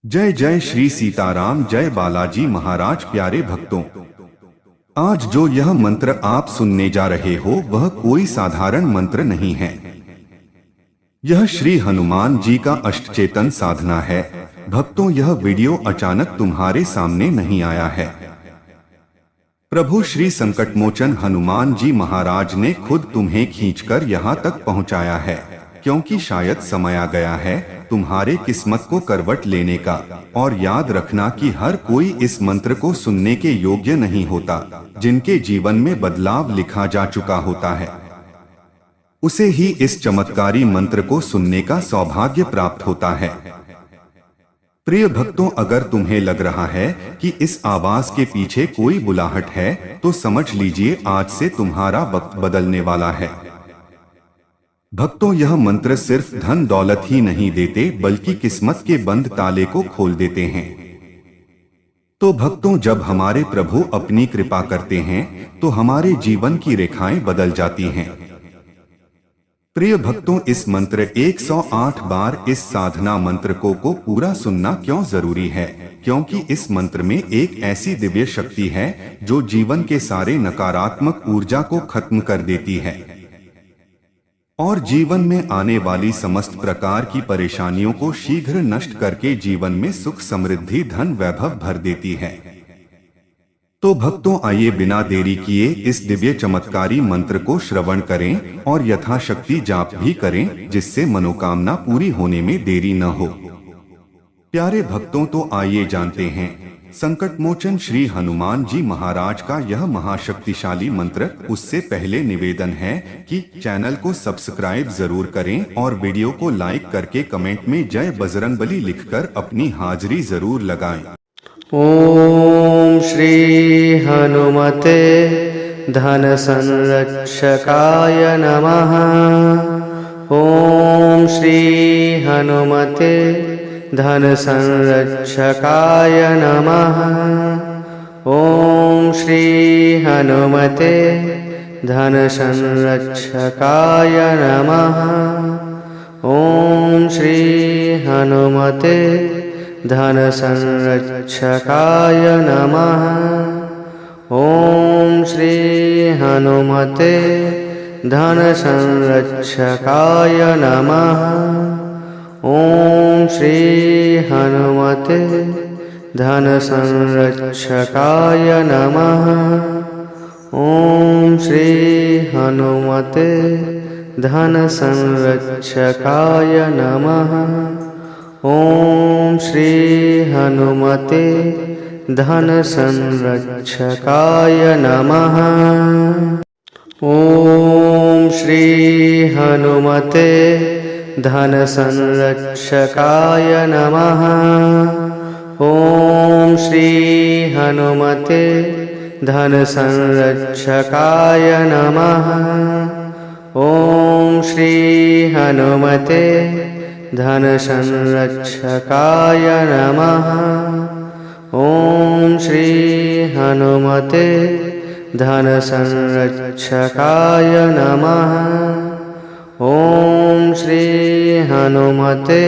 जय जय श्री सीताराम, जय बालाजी महाराज। प्यारे भक्तों, आज जो यह मंत्र आप सुनने जा रहे हो वह कोई साधारण मंत्र नहीं है। यह श्री हनुमान जी का अष्टचेतन साधना है। भक्तों, यह वीडियो अचानक तुम्हारे सामने नहीं आया है। प्रभु श्री संकटमोचन हनुमान जी महाराज ने खुद तुम्हें खींचकर यहाँ तक पहुँचाया है, क्योंकि शायद समय आ गया है तुम्हारे किस्मत को करवट लेने का। और याद रखना कि हर कोई इस मंत्र को सुनने के योग्य नहीं होता। जिनके जीवन में बदलाव लिखा जा चुका होता है, उसे ही इस चमत्कारी मंत्र को सुनने का सौभाग्य प्राप्त होता है। प्रिय भक्तों, अगर तुम्हें लग रहा है कि इस आवाज के पीछे कोई बुलाहट है, तो समझ लीजिए आज से तुम्हारा वक्त बदलने वाला है। भक्तों, यह मंत्र सिर्फ धन दौलत ही नहीं देते, बल्कि किस्मत के बंद ताले को खोल देते हैं। तो भक्तों, जब हमारे प्रभु अपनी कृपा करते हैं तो हमारे जीवन की रेखाएं बदल जाती हैं। प्रिय भक्तों, इस मंत्र 108 बार इस साधना मंत्र को पूरा सुनना क्यों जरूरी है? क्योंकि इस मंत्र में एक ऐसी दिव्य शक्ति है जो जीवन के सारे नकारात्मक ऊर्जा को खत्म कर देती है और जीवन में आने वाली समस्त प्रकार की परेशानियों को शीघ्र नष्ट करके जीवन में सुख समृद्धि धन वैभव भर देती है। तो भक्तों, आइए बिना देरी किए इस दिव्य चमत्कारी मंत्र को श्रवण करें और यथाशक्ति जाप भी करें, जिससे मनोकामना पूरी होने में देरी न हो। प्यारे भक्तों, तो आइए जानते हैं संकटमोचन श्री हनुमान जी महाराज का यह महाशक्तिशाली मंत्र। उससे पहले निवेदन है कि चैनल को सब्सक्राइब जरूर करें और वीडियो को लाइक करके कमेंट में जय बजरंगबली लिखकर अपनी हाजिरी जरूर लगाएं। ओम श्री हनुमते धन संरक्षकाय नमः। ओम श्री हनुमते धन संरक्षकाय नमः। ओम श्री हनुमते धन संरक्षकाय नमः। ओम श्री हनुमते धन संरक्षकाय नमः। ओम श्री हनुमते धन संरक्षकाय नमः। ओम श्री हनुमते धन संरक्षकाय नमः। ओम श्री हनुमते धन संरक्षकाय नमः। ओम श्री हनुमते धन संरक्षकाय नमः। ओम श्री हनुमते धन संरक्षकाय नमः। ओम श्री हनुमते धन संरक्षकाय नमः। ओम श्री हनुमते धन संरक्षकाय नमः। ओम श्री हनुमते धन संरक्षकाय नमः। ओम श्री हनुमते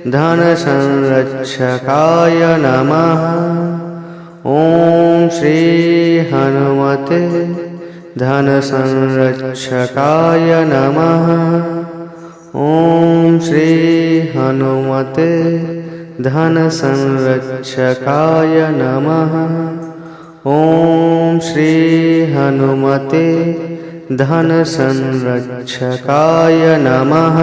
धन संरक्षकाय नमः। ओम श्री हनुमते धन संरक्षकाय नमः। ओम श्री हनुमते धन संरक्षकाय नमः। ओम श्री हनुमते धन संरक्षकाय नमः।